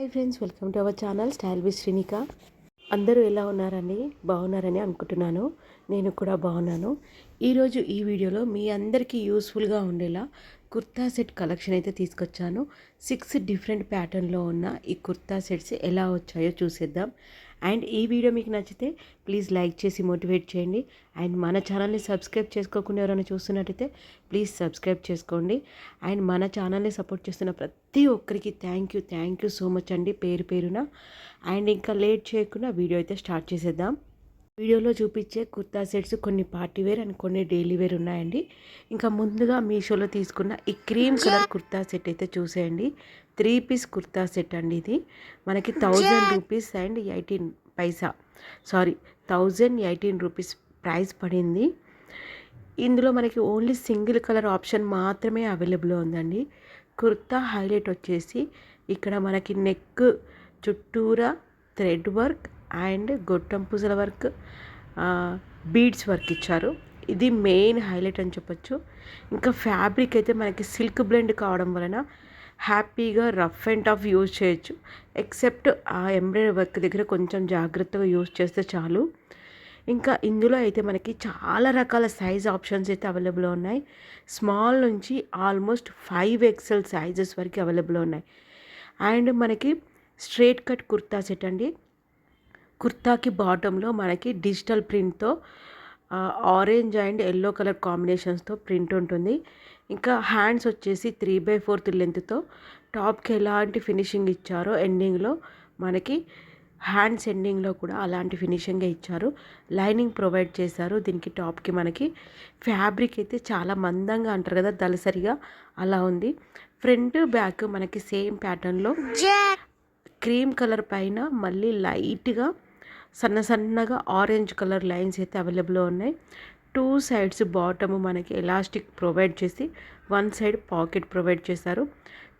Hi friends, welcome to our channel style with Srinika. అందరూ ఎలా ఉన్నారండి? బాగున్నారని అనుకుంటున్నాను. నేను కూడా బాగున్నాను. ఈరోజు ఈ వీడియోలో మీ అందరికీ యూస్ఫుల్గా ఉండేలా కుర్తా సెట్ కలెక్షన్ అయితే తీసుకొచ్చాను. 6 డిఫరెంట్ ప్యాటర్న్లో ఉన్న ఈ కుర్తా సెట్స్ ఎలా వచ్చాయో చూసేద్దాం. అండ్ ఈ వీడియో మీకు నచ్చితే ప్లీజ్ లైక్ చేసి మోటివేట్ చేయండి. అండ్ మన ఛానల్ని సబ్స్క్రైబ్ చేసుకోకుండా ఎవరైనా చూస్తున్నట్టయితే ప్లీజ్ సబ్స్క్రైబ్ చేసుకోండి. అండ్ మన ఛానల్ని సపోర్ట్ చేస్తున్న ప్రతి ఒక్కరికి థ్యాంక్ యూ సో మచ్ అండి, పేరు పేరున. అండ్ ఇంకా లేట్ చేయకుండా వీడియో అయితే స్టార్ట్ చేసేద్దాం. వీడియోలో చూపించే కుర్తా సెట్స్ కొన్ని పార్టీ వేర్ అండ్ కొన్ని డైలీ వేర్ ఉన్నాయండి. ఇంకా ముందుగా మీషోలో తీసుకున్న ఈ క్రీమ్ కలర్ కుర్తా సెట్ అయితే చూసేయండి. 3 పీస్ కుర్తా సెట్ అండి. ఇది మనకి 1000 rupees and 18 Paisa 1018 rupees price పడింది. ఇందులో మనకి ఓన్లీ సింగిల్ కలర్ ఆప్షన్ మాత్రమే అవైలబుల్ ఉందండి. కుర్తా హైలైట్ వచ్చేసి ఇక్కడ మనకి నెక్ చుట్టూరా థ్రెడ్ వర్క్ అండ్ గొట్టం పూసల వర్క్, బీడ్స్ వర్క్ ఇచ్చారు. ఇది మెయిన్ హైలైట్ అని చెప్పొచ్చు. ఇంకా ఫ్యాబ్రిక్ అయితే మనకి సిల్క్ బ్లెండ్ కావడం వలన హ్యాపీగా రఫ్ అండ్ టఫ్ యూజ్ చేయొచ్చు. ఎక్సెప్ట్ ఆ ఎంబ్రాయిడరీ వర్క్ దగ్గర కొంచెం జాగ్రత్తగా యూజ్ చేస్తే చాలు. ఇంకా ఇందులో అయితే మనకి చాలా రకాల సైజ్ ఆప్షన్స్ అయితే అవైలబుల్ ఉన్నాయి. స్మాల్ నుంచి ఆల్మోస్ట్ 5XL సైజెస్ వరకు అవైలబుల్ ఉన్నాయి. అండ్ మనకి స్ట్రేట్ కట్ కుర్తా సెట్ అండి. కుర్తాకి బాటంలో మనకి డిజిటల్ ప్రింట్తో ఆరెంజ్ అండ్ ఎల్లో కలర్ కాంబినేషన్స్తో ప్రింట్ ఉంటుంది. ఇంకా హ్యాండ్స్ వచ్చేసి 3/4 లెంత్తో టాప్కి ఎలాంటి ఫినిషింగ్ ఇచ్చారో ఎండింగ్లో మనకి హ్యాండ్స్ ఎండింగ్లో కూడా అలాంటి ఫినిషింగే ఇచ్చారు. లైనింగ్ ప్రొవైడ్ చేశారు. దీనికి టాప్కి మనకి ఫ్యాబ్రిక్ అయితే చాలా మందంగా అంటారు కదా, దళసరిగా అలా ఉంది. ఫ్రంట్ బ్యాక్ మనకి సేమ్ ప్యాటర్న్లో క్రీమ్ కలర్ పైన మళ్ళీ లైట్గా సన్నగా ఆరెంజ్ కలర్ లైన్స్ అయితే అవైలబుల్ ఉన్నాయి. 2 సైడ్స్ బాటము మనకి ఎలాస్టిక్ ప్రొవైడ్ చేసి 1 సైడ్ పాకెట్ ప్రొవైడ్ చేశారు.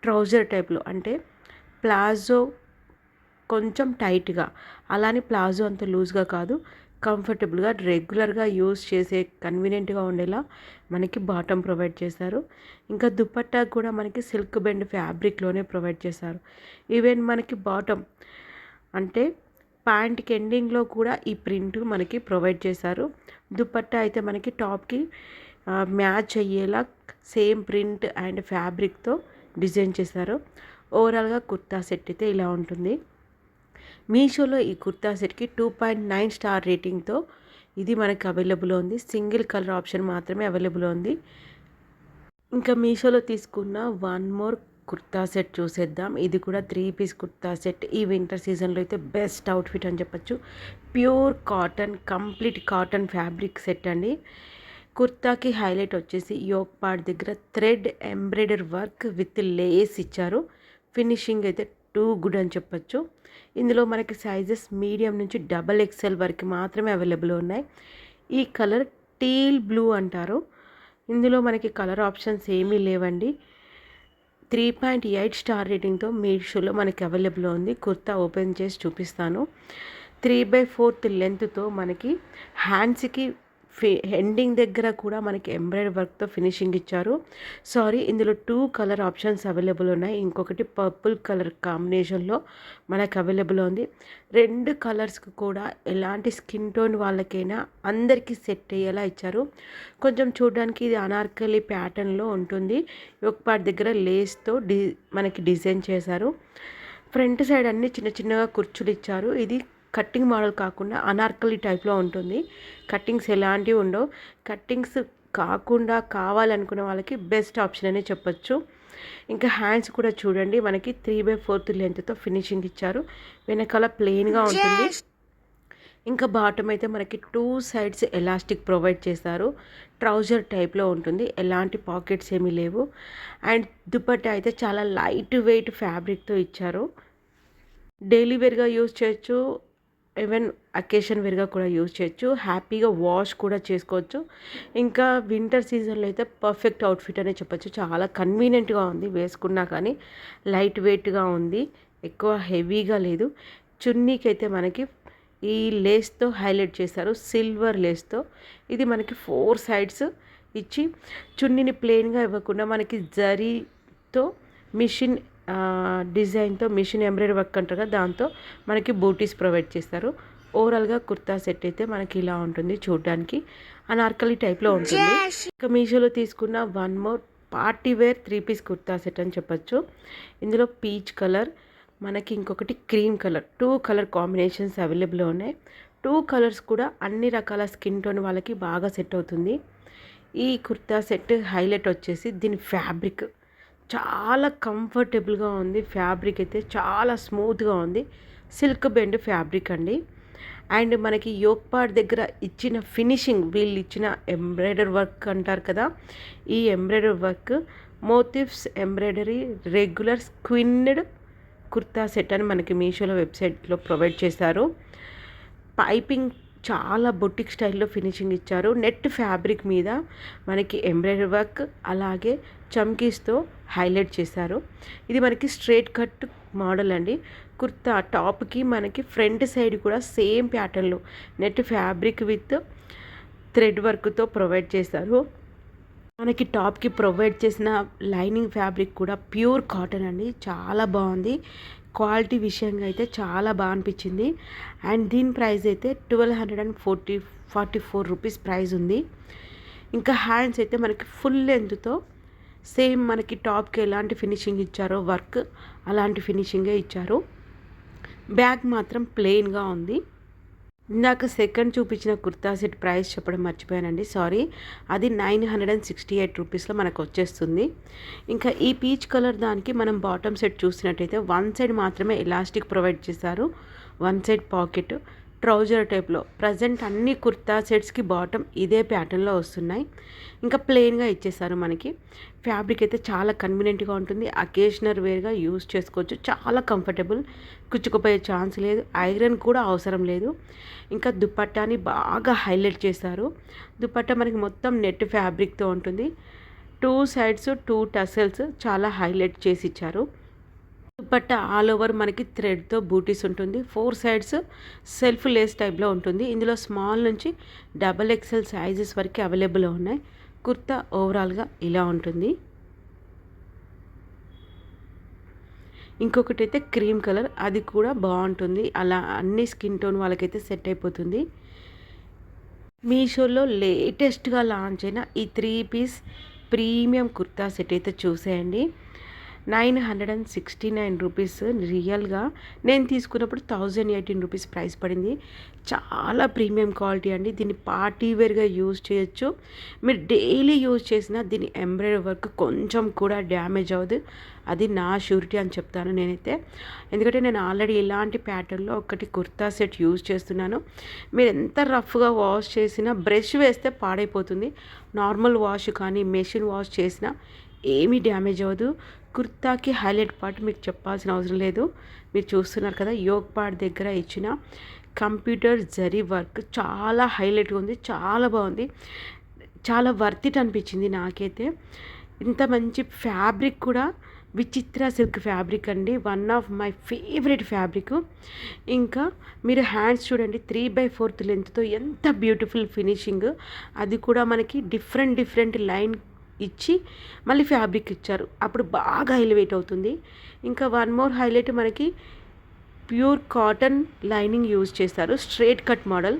ట్రౌజర్ టైప్లో, అంటే ప్లాజో కొంచెం టైట్గా, అలానే ప్లాజో అంత లూజ్గా కాదు, కంఫర్టబుల్గా రెగ్యులర్గా యూజ్ చేసే కన్వీనియంట్గా ఉండేలా మనకి బాటమ్ ప్రొవైడ్ చేశారు. ఇంకా దుపట్టా కూడా మనకి సిల్క్ బెండ్ ఫ్యాబ్రిక్లోనే ప్రొవైడ్ చేశారు. ఈవెన్ మనకి బాటమ్ అంటే ప్యాంట్కి ఎండింగ్లో కూడా ఈ ప్రింట్ మనకి ప్రొవైడ్ చేశారు. దుపట్టా అయితే మనకి టాప్కి మ్యాచ్ అయ్యేలా సేమ్ ప్రింట్ అండ్ ఫ్యాబ్రిక్తో డిజైన్ చేశారు. ఓవరాల్గా కుర్తా సెట్ అయితే ఇలా ఉంటుంది. మీషోలో ఈ కుర్తా సెట్కి 2.9 స్టార్ రేటింగ్తో ఇది మనకి అవైలబుల్ ఉంది. సింగిల్ కలర్ ఆప్షన్ మాత్రమే అవైలబుల్ ఉంది. ఇంకా మీషోలో తీసుకున్న 1 మోర్ కుర్తా సెట్ చూసేద్దాం. ఇది కూడా 3 పీస్ కుర్తా సెట్. ఈ వింటర్ సీజన్లో అయితే బెస్ట్ అవుట్ఫిట్ అని చెప్పచ్చు. Pure cotton, complete cotton fabric set అండి. కుర్తాకి హైలైట్ వచ్చేసి యోక్ పార్ట్ దగ్గర thread embroidery work with lace ఇచ్చారు. ఫినిషింగ్ అయితే టూ గుడ్ అని చెప్పచ్చు. ఇందులో మనకి సైజెస్ మీడియం నుంచి XXL వరకు మాత్రమే అవైలబుల్ ఉన్నాయి. ఈ కలర్ టీల్ బ్లూ అంటారు. ఇందులో మనకి కలర్ ఆప్షన్స్ ఏమీ లేవండి. 3.8 స్టార్ రేటింగ్తో మీషోలో మనకి అవైలబుల్ ఉంది. కుర్తా ఓపెన్ చేసి చూపిస్తాను. 3/4 లెంత్తో మనకి హ్యాండ్స్కి ఎండింగ్ దగ్గర కూడా మనకి ఎంబ్రాయిడరీ వర్క్తో ఫినిషింగ్ ఇచ్చారు. ఇందులో 2 కలర్ ఆప్షన్స్ అవైలబుల్ ఉన్నాయి. ఇంకొకటి పర్పుల్ కలర్ కాంబినేషన్లో మనకు అవైలబుల్ ఉంది. 2 కలర్స్కి కూడా ఎలాంటి స్కిన్ టోన్ వాళ్ళకైనా అందరికీ సెట్ అయ్యేలా ఇచ్చారు. కొంచెం చూడడానికి ఇది అనార్కలి ప్యాటర్న్లో ఉంటుంది. ఒక పార్ట్ దగ్గర లేస్తో మనకి డిజైన్ చేశారు. ఫ్రంట్ సైడ్ అన్ని చిన్నగా కుర్చీలు ఇచ్చారు. ఇది కట్టింగ్ మోడల్ కాకుండా అనార్కలి టైప్లో ఉంటుంది. కట్టింగ్స్ ఎలాంటివి ఉండవు. కట్టింగ్స్ కాకుండా కావాలనుకున్న వాళ్ళకి బెస్ట్ ఆప్షన్ అనే చెప్పొచ్చు. ఇంకా హ్యాండ్స్ కూడా చూడండి, మనకి 3/4 లెంత్తో ఫినిషింగ్ ఇచ్చారు. వెనకాల ప్లెయిన్గా ఉంటుంది. ఇంకా బాటమ్ అయితే మనకి 2 సైడ్స్ ఎలాస్టిక్ ప్రొవైడ్ చేశారు. ట్రౌజర్ టైప్లో ఉంటుంది. ఎలాంటి పాకెట్స్ ఏమీ లేవు. అండ్ దుపట్టా అయితే చాలా లైట్ వెయిట్ ఫ్యాబ్రిక్తో ఇచ్చారు. డైలీ వేర్గా యూజ్ చేయొచ్చు, ఈవెన్ అకేషన్ వేర్గా కూడా యూజ్ చేయొచ్చు. హ్యాపీగా వాష్ కూడా చేసుకోవచ్చు. ఇంకా వింటర్ సీజన్లో అయితే పర్ఫెక్ట్ అవుట్ఫిట్ అనే చెప్పొచ్చు. చాలా కన్వీనియంట్గా ఉంది, వేసుకున్నా కానీ లైట్ వెయిట్గా ఉంది, ఎక్కువ హెవీగా లేదు. చున్నీకి అయితే మనకి ఈ లేస్తో హైలైట్ చేశారు, సిల్వర్ లేస్తో. ఇది మనకి 4 సైడ్స్ ఇచ్చి చున్నీని ప్లెయిన్గా ఇవ్వకుండా మనకి జరీతో మిషన్ డిజైన్తో మిషన్ ఎంబ్రాయిడరీ వర్క్ అంటారు కదా, దాంతో మనకి బూటీస్ ప్రొవైడ్ చేస్తారు. ఓవరాల్గా కుర్తా సెట్ అయితే మనకి ఇలా ఉంటుంది చూడడానికి, అనార్కలి టైప్లో ఉంటుంది. ఇంకా మీషోలో తీసుకున్న వన్ మోర్ పార్టీ వేర్ 3-పీస్ కుర్తా సెట్ అని చెప్పొచ్చు. ఇందులో పీచ్ కలర్, మనకి ఇంకొకటి cream colour, 2 colour combinations available ఉన్నాయి. 2 కలర్స్ కూడా అన్ని రకాల స్కిన్ టోన్ వాళ్ళకి బాగా సెట్ అవుతుంది. ఈ కుర్తా సెట్ హైలైట్ వచ్చేసి దీని ఫ్యాబ్రిక్ చాలా కంఫర్టబుల్గా ఉంది. ఫ్యాబ్రిక్ అయితే చాలా స్మూత్గా ఉంది. సిల్క్ బెండ్ ఫ్యాబ్రిక్ అండి. అండ్ మనకి యోక్ పార్ట్ దగ్గర ఇచ్చిన ఫినిషింగ్, వీళ్ళు ఇచ్చిన ఎంబ్రాయిడరీ వర్క్ అంటారు కదా, ఈ embroidery work motifs embroidery regular sequinned kurta set అని మనకి మీషోలో వెబ్సైట్లో ప్రొవైడ్ చేశారు. పైపింగ్ చాలా బొటిక్ స్టైల్లో ఫినిషింగ్ ఇచ్చారు. నెట్ ఫ్యాబ్రిక్ మీద మనకి ఎంబ్రాయిడరీ వర్క్ అలాగే చమ్కీస్తో హైలైట్ చేశారు. ఇది మనకి స్ట్రైట్ కట్ మోడల్ అండి. కుర్తా టాప్కి మనకి ఫ్రంట్ సైడ్ కూడా సేమ్ ప్యాటర్న్లో నెట్ ఫ్యాబ్రిక్ విత్ థ్రెడ్ వర్క్తో ప్రొవైడ్ చేశారు. మనకి టాప్కి ప్రొవైడ్ చేసిన లైనింగ్ ఫ్యాబ్రిక్ కూడా ప్యూర్ కాటన్ అండి, చాలా బాగుంది. క్వాలిటీ విషయంగా అయితే చాలా బాగా అనిపించింది. అండ్ దీని ప్రైస్ అయితే 1244 రూపీస్ ప్రైస్ ఉంది. ఇంకా హ్యాండ్స్ అయితే మనకి ఫుల్ లెంత్తో సేమ్ మనకి టాప్కి ఎలాంటి ఫినిషింగ్ ఇచ్చారో వర్క్ అలాంటి ఫినిషింగే ఇచ్చారు. బ్యాగ్ మాత్రం ప్లెయిన్గా ఉంది. ఇందాక సెకండ్ చూపించిన కుర్తా సెట్ ప్రైస్ చెప్పడం మర్చిపోయానండి, సారీ. అది 968 రూపీస్లో మనకు వచ్చేస్తుంది. ఇంకా ఈ పీచ్ కలర్ దానికి మనం బాటమ్ సెట్ చూసినట్టయితే వన్ సైడ్ మాత్రమే ఎలాస్టిక్ ప్రొవైడ్ చేశారు, వన్ సైడ్ పాకెట్ ట్రౌజర్ టైప్లో. ప్రజెంట్ అన్ని కుర్తా సెట్స్కి బాటమ్ ఇదే ప్యాటర్న్లో వస్తున్నాయి. ఇంకా ప్లెయిన్గా ఇచ్చేసారు మనకి. ఫ్యాబ్రిక్ అయితే చాలా కన్వీనియంట్గా ఉంటుంది. అకేషనల్ వేర్గా యూజ్ చేసుకోవచ్చు. చాలా కంఫర్టబుల్, కుచ్చుకుపోయే ఛాన్స్ లేదు, ఐరన్ కూడా అవసరం లేదు. ఇంకా దుపట్టాని బాగా హైలైట్ చేశారు. దుపట్టా మనకి మొత్తం నెట్ ఫ్యాబ్రిక్తో ఉంటుంది. 2 సైడ్స్ 2 టసల్స్ చాలా హైలైట్ చేసి ఇచ్చారు. దుపట్టా ఆల్ ఓవర్ మనకి థ్రెడ్తో బూటీస్ ఉంటుంది. 4 సైడ్స్ సెల్ఫ్ లేస్ టైప్లో ఉంటుంది. ఇందులో స్మాల్ నుంచి XXL సైజెస్ వరకు అవైలబుల్ ఉన్నాయి. కుర్తా ఓవరాల్గా ఇలా ఉంటుంది. ఇంకొకటి అయితే క్రీమ్ కలర్, అది కూడా బాగుంటుంది. అలా అన్ని స్కిన్ టోన్ వాళ్ళకైతే సెట్ అయిపోతుంది. మీషోలో లేటెస్ట్గా లాంచ్ అయిన ఈ 3-పీస్ ప్రీమియం కుర్తా సెట్ అయితే చూసేయండి. 969 రూపీస్. రియల్గా నేను తీసుకున్నప్పుడు 1018 రూపీస్ ప్రైస్ పడింది. చాలా ప్రీమియం క్వాలిటీ అండి. దీన్ని పార్టీ వేర్గా యూజ్ చేయొచ్చు. మీరు డైలీ యూజ్ చేసిన దీని ఎంబ్రాయిడరీ వర్క్ కొంచెం కూడా డ్యామేజ్ అవ్వదు. అది నా షూరిటీ అని చెప్తాను నేనైతే. ఎందుకంటే నేను ఆల్రెడీ ఇలాంటి ప్యాటర్న్లో ఒకటి కుర్తా సెట్ యూజ్ చేస్తున్నాను. మీరు ఎంత రఫ్గా వాష్ చేసినా బ్రష్ వేస్తే పాడైపోతుంది. నార్మల్ వాష్ కానీ మెషిన్ వాష్ చేసినా ఏమీ డ్యామేజ్ అవ్వదు. కుర్తాకి హైలైట్ పార్ట్ మీకు చెప్పాల్సిన అవసరం లేదు. మీరు చూస్తున్నారు కదా, యోక్ పార్ట్ దగ్గర ఇచ్చిన కంప్యూటర్ జరీ వర్క్ చాలా హైలైట్గా ఉంది, చాలా బాగుంది. చాలా వర్త్ ఇట్ అనిపించింది నాకైతే. ఇంత మంచి ఫ్యాబ్రిక్ కూడా విచిత్ర సిల్క్ ఫ్యాబ్రిక్ అండి, one of my favourite fabric. ఇంకా మీరు హ్యాండ్స్ చూడండి, 3/4 లెంత్తో ఎంత బ్యూటిఫుల్ ఫినిషింగ్. అది కూడా మనకి డిఫరెంట్ లైన్ ఇచ్చి మళ్ళీ ఫ్యాబ్రిక్ ఇచ్చారు, అప్పుడు బాగా ఎలివేట్ అవుతుంది. ఇంకా వన్ మోర్ హైలైట్, మనకి ప్యూర్ కాటన్ లైనింగ్ యూజ్ చేస్తారు, స్ట్రైట్ కట్ మోడల్.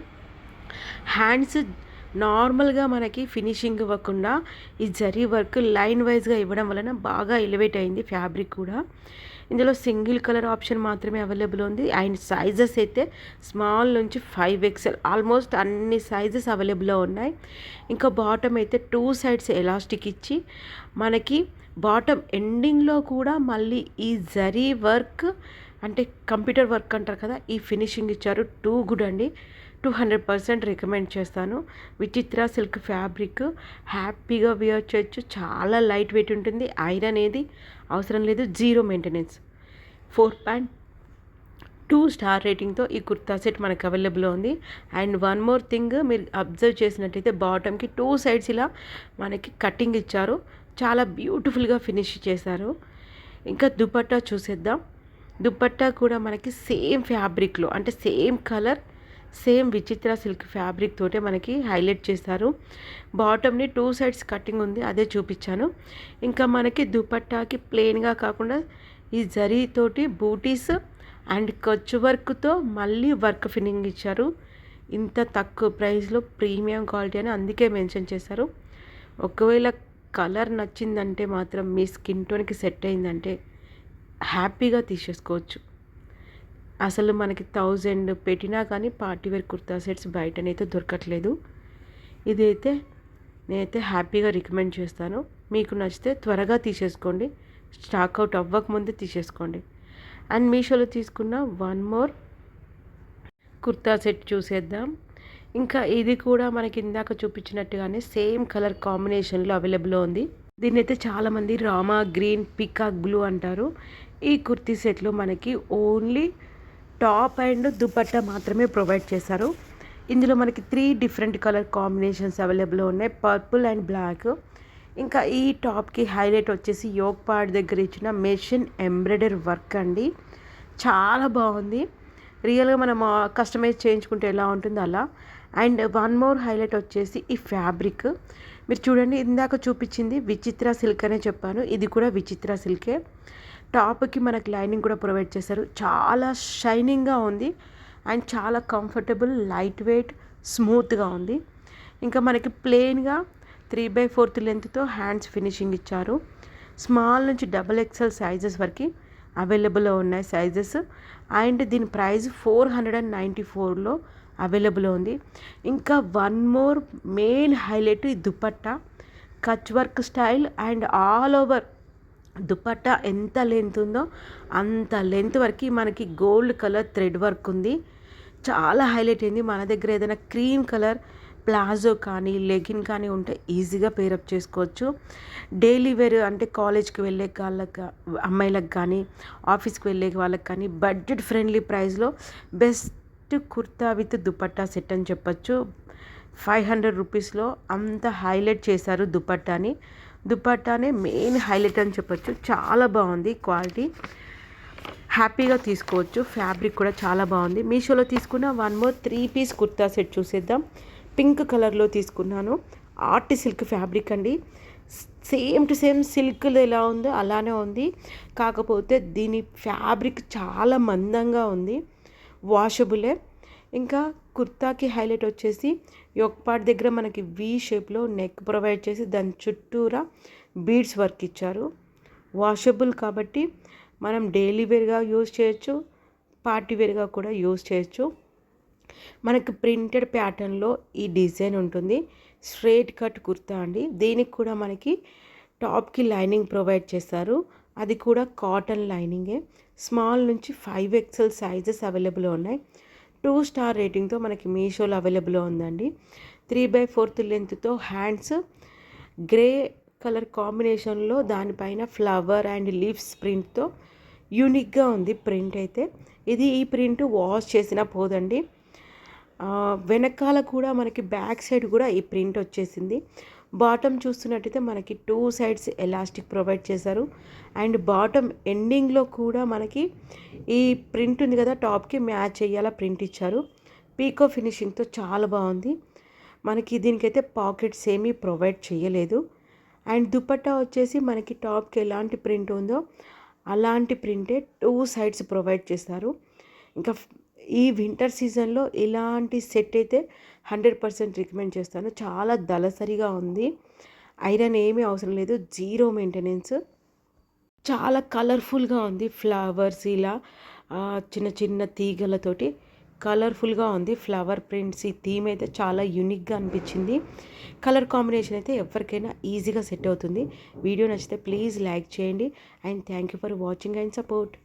హ్యాండ్స్ నార్మల్గా మనకి ఫినిషింగ్ ఇవ్వకుండా ఈ జరీ వర్క్ లైన్ వైజ్గా ఇవ్వడం వలన బాగా ఎలివేట్ అయింది ఫ్యాబ్రిక్ కూడా. ఇందులో సింగిల్ కలర్ ఆప్షన్ మాత్రమే అవైలబుల్ ఉంది. అండ్ సైజెస్ అయితే స్మాల్ నుంచి 5XL ఆల్మోస్ట్ అన్ని సైజెస్ అవైలబుల్లో ఉన్నాయి. ఇంకా బాటమ్ అయితే 2 సైడ్స్ ఎలాస్టిక్ ఇచ్చి మనకి బాటమ్ ఎండింగ్లో కూడా మళ్ళీ ఈ జరీ వర్క్ అంటే కంప్యూటర్ వర్క్ అంటారు కదా, ఈ ఫినిషింగ్ ఇచ్చారు. టూ గుడ్ అండి, 200% రికమెండ్ చేస్తాను. విచిత్ర సిల్క్ ఫ్యాబ్రిక్, హ్యాపీగా వేర్ చేయొచ్చు. చాలా లైట్ వెయిట్ ఉంటుంది, ఐరన్ అనేది అవసరం లేదు, 0 మెయింటెనెన్స్. 4.2 స్టార్ రేటింగ్తో ఈ కుర్తా సెట్ మనకు అవైలబుల్లో ఉంది. అండ్ వన్ మోర్ థింగ్, మీరు అబ్జర్వ్ చేసినట్టయితే బాటమ్కి 2 సైడ్స్ ఇలా మనకి కటింగ్ ఇచ్చారు, చాలా బ్యూటిఫుల్గా ఫినిష్ చేశారు. ఇంకా దుపట్టా చూసేద్దాం. దుపట్టా కూడా మనకి సేమ్ ఫ్యాబ్రిక్లో అంటే సేమ్ కలర్, సేమ్ విచిత్ర సిల్క్ ఫ్యాబ్రిక్ తోటే మనకి హైలైట్ చేశారు. బాటమ్ని 2 సైడ్స్ కటింగ్ ఉంది, అదే చూపించాను. ఇంకా మనకి దుపట్టాకి ప్లెయిన్గా కాకుండా ఈ జరీతోటి బూటీస్ అండ్ ఖర్చు వర్క్తో మళ్ళీ వర్క్ ఫినింగ్ ఇచ్చారు. ఇంత తక్కువ ప్రైస్లో ప్రీమియం క్వాలిటీ అని అందుకే మెన్షన్ చేశారు. ఒకవేళ కలర్ నచ్చిందంటే మాత్రం మీ స్కిన్ టోన్కి సెట్ అయిందంటే హ్యాపీగా తీసేసుకోవచ్చు. అసలు మనకి 1000 పెట్టినా కానీ పార్టీవేర్ కుర్తా సెట్స్ బయటనైతే దొరకట్లేదు. ఇదైతే నేనైతే హ్యాపీగా రికమెండ్ చేస్తాను. మీకు నచ్చితే త్వరగా తీసేసుకోండి, స్టాక్ అవుట్ అవ్వకముందే తీసేసుకోండి. అండ్ మీషోలో తీసుకున్న వన్ మోర్ కుర్తా సెట్ చూసేద్దాం. ఇంకా ఇది కూడా మనకి ఇందాక చూపించినట్టుగానే సేమ్ కలర్ కాంబినేషన్లో అవైలబుల్లో ఉంది. దీన్ని అయితే చాలామంది రామా గ్రీన్ పీకాక్ బ్లూ అంటారు. ఈ కుర్తీ సెట్లో మనకి ఓన్లీ టాప్ అండ్ దుపట్టా మాత్రమే ప్రొవైడ్ చేశారు. ఇందులో మనకి 3 డిఫరెంట్ కలర్ కాంబినేషన్స్ అవైలబుల్లో ఉన్నాయి, పర్పుల్ అండ్ బ్లాక్. ఇంకా ఈ టాప్కి హైలైట్ వచ్చేసి యోక్ పార్ట్ దగ్గర ఇచ్చిన మెషిన్ ఎంబ్రాయిడరీ వర్క్ అండి. చాలా బాగుంది. రియల్గా మనం కస్టమైజ్ చేయించుకుంటే ఎలా ఉంటుందో అలా. అండ్ వన్ మోర్ హైలైట్ వచ్చేసి ఈ ఫ్యాబ్రిక్. మీరు చూడండి, ఇందాక చూపించింది విచిత్ర సిల్క్ అనే చెప్పాను, ఇది కూడా విచిత్ర సిల్కే. టాప్కి మనకి లైనింగ్ కూడా ప్రొవైడ్ చేశారు. చాలా షైనింగ్గా ఉంది అండ్ చాలా కంఫర్టబుల్, లైట్ వెయిట్, స్మూత్గా ఉంది. ఇంకా మనకి ప్లెయిన్గా 3/4 లెంత్తో హ్యాండ్స్ ఫినిషింగ్ ఇచ్చారు. స్మాల్ నుంచి XXL సైజెస్ వరకు అవైలబుల్లో ఉన్నాయి సైజెస్. అండ్ దీని ప్రైస్ 494లో అవైలబుల్ ఉంది. ఇంకా వన్ మోర్ మెయిన్ హైలైట్ ఈ dupatta, Kutch work style and all over dupatta ఎంత లెంత్ ఉందో అంత లెంత్ వరకు మనకి గోల్డ్ కలర్ థ్రెడ్ వర్క్ ఉంది. చాలా హైలైట్ అయింది. మన దగ్గర ఏదైనా క్రీమ్ కలర్ ప్లాజో కానీ లెగిన్ కానీ ఉంటే ఈజీగా పేరప్ చేసుకోవచ్చు. డైలీ వేర్ అంటే కాలేజ్కి వెళ్ళే వాళ్ళకి, అమ్మాయిలకు కానీ ఆఫీస్కి వెళ్ళే వాళ్ళకి కానీ బడ్జెట్ ఫ్రెండ్లీ ప్రైస్లో best kurta with dupatta set అని చెప్పచ్చు. 500 రూపీస్లో అంత హైలైట్ చేశారు దుపట్టాని. దుపట్టానే మెయిన్ హైలైట్ అని చెప్పచ్చు. చాలా బాగుంది క్వాలిటీ, హ్యాపీగా తీసుకోవచ్చు. ఫ్యాబ్రిక్ కూడా చాలా బాగుంది. మీషోలో తీసుకున్న one more 3 piece kurta set చూసేద్దాం. పింక్ కలర్లో తీసుకున్నాను. ఆర్ట్ సిల్క్ ఫ్యాబ్రిక్ అండి. సేమ్ టు సేమ్ సిల్క్ ఎలా ఉందో అలానే ఉంది. కాకపోతే దీని ఫ్యాబ్రిక్ చాలా మందంగా ఉంది, వాషబులే. ఇంకా కుర్తాకి హైలైట్ వచ్చేసి యోక్ పార్ట్ దగ్గర మనకి వి షేప్లో నెక్ ప్రొవైడ్ చేసి దాని చుట్టూరా బీడ్స్ వర్క్ ఇచ్చారు. వాషబుల్ కాబట్టి మనం డైలీ వేర్గా యూజ్ చేయొచ్చు, పార్టీ వేర్గా కూడా యూజ్ చేయొచ్చు. మనకు ప్రింటెడ్ ప్యాటర్న్లో ఈ డిజైన్ ఉంటుంది. స్ట్రైట్ కట్ కుర్తా అండి. దీనికి కూడా మనకి టాప్కి లైనింగ్ ప్రొవైడ్ చేస్తారు, అది కూడా కాటన్ లైనింగే. స్మాల్ నుంచి 5XL సైజెస్ అవైలబుల్ ఉన్నాయి. 2 స్టార్ రేటింగ్తో మనకి మీషోలో అవైలబుల్ ఉందండి. 3/4 లెంత్తో హ్యాండ్స్ గ్రే కలర్ కాంబినేషన్లో దానిపైన ఫ్లవర్ అండ్ లీవ్స్ ప్రింట్తో యూనిక్గా ఉంది ప్రింట్ అయితే. ఈ ప్రింట్ వాష్ చేసినా పోదండి. వెనకాల కూడా మనకి బ్యాక్ సైడ్ కూడా ఈ ప్రింట్ వచ్చేసింది. బాటమ్ చూస్తున్నట్టయితే మనకి 2 సైడ్స్ ఎలాస్టిక్ ప్రొవైడ్ చేశారు. అండ్ బాటమ్ ఎండింగ్లో కూడా మనకి ఈ ప్రింట్ ఉంది కదా, టాప్కి మ్యాచ్ అయ్యేలా ప్రింట్ ఇచ్చారు. పీకో ఫినిషింగ్తో చాలా బాగుంది. మనకి దీనికైతే పాకెట్స్ ఏమీ ప్రొవైడ్ చేయలేదు. అండ్ దుపట్టా వచ్చేసి మనకి టాప్కి ఎలాంటి ప్రింట్ ఉందో అలాంటి ప్రింటే 2 సైడ్స్ ప్రొవైడ్ చేస్తారు. ఇంకా ఈ వింటర్ సీజన్లో ఇలాంటి సెట్ అయితే 100% రికమెండ్ చేస్తాను. చాలా దళసరిగా ఉంది, ఐరన్ ఏమీ అవసరం లేదు, 0 మెయింటెనెన్స్. చాలా కలర్ఫుల్గా ఉంది. ఫ్లవర్స్ ఇలా చిన్న చిన్న తీగలతోటి కలర్ఫుల్గా ఉంది. ఫ్లవర్ ప్రింట్స్ ఈ థీమ్ అయితే చాలా యూనిక్గా అనిపించింది. కలర్ కాంబినేషన్ అయితే ఎవరికైనా ఈజీగా సెట్ అవుతుంది. వీడియో నచ్చితే ప్లీజ్ లైక్ చేయండి. And thank you for watching and support.